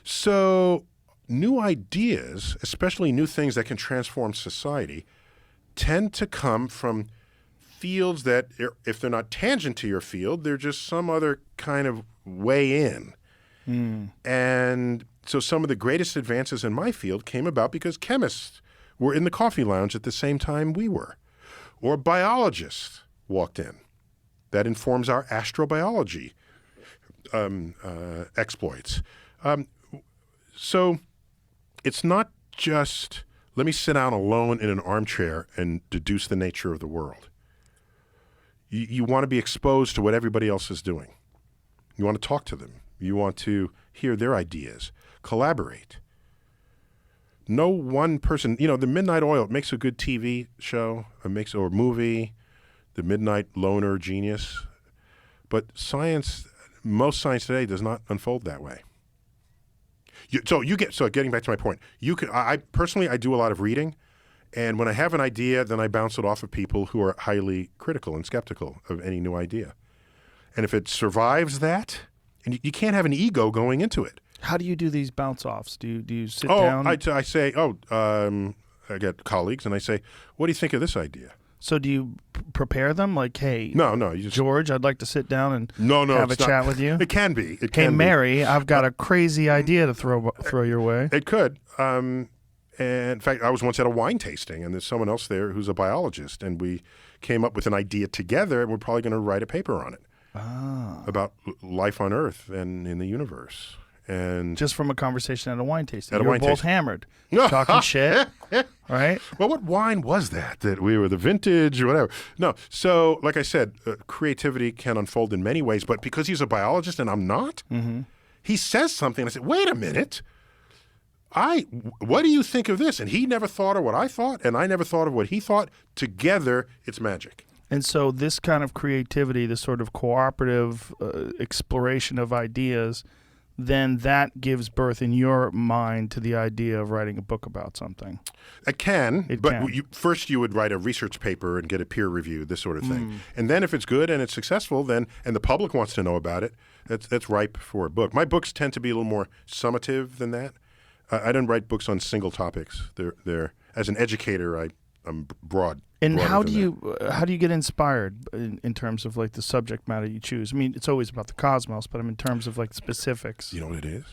So new ideas, especially new things that can transform society, tend to come from fields that, if they're not tangent to your field, they're just some other kind of way in. And so some of the greatest advances in my field came about because chemists were in the coffee lounge at the same time we were, or biologists walked in. That informs our astrobiology exploits. So it's not just, let me sit down alone in an armchair and deduce the nature of the world. You want to be exposed to what everybody else is doing. You want to talk to them. You want to hear their ideas, collaborate. No one person, the Midnight Oil, it makes a good TV show, or movie, The Midnight Loner Genius. But most science today does not unfold that way. Getting back to my point, I personally do a lot of reading, and when I have an idea, then I bounce it off of people who are highly critical and skeptical of any new idea. And if it survives that, and you can't have an ego going into it. How do you do these bounce offs? Do you sit down? I say, I get colleagues, and I say, what do you think of this idea? So do you prepare them? Like, hey, no, you just, George, I'd like to sit down and have a not, chat with you. It can be. Mary, I've got a crazy idea to throw your way. It could. And in fact, I was once at a wine tasting, and there's someone else there who's a biologist, and we came up with an idea together, and we're probably going to write a paper on it about life on Earth and in the universe. And just from a conversation at a wine tasting. You were both hammered, talking shit, right? Well, what wine was that we were the vintage or whatever? No. So, like I said, creativity can unfold in many ways, but because he's a biologist and I'm not, he says something, and I said, wait a minute. What do you think of this? And he never thought of what I thought, and I never thought of what he thought. Together, it's magic. And so this kind of creativity, this sort of cooperative exploration of ideas, then that gives birth in your mind to the idea of writing a book about something. It can. First you would write a research paper and get it peer reviewed, this sort of thing. And then if it's good and it's successful, and the public wants to know about it, that's ripe for a book. My books tend to be a little more summative than that. I don't write books on single topics. They're as an educator, I'm broad. And how do you get inspired in terms of like the subject matter you choose? I mean, it's always about the cosmos, but in terms of like specifics. You know what it is?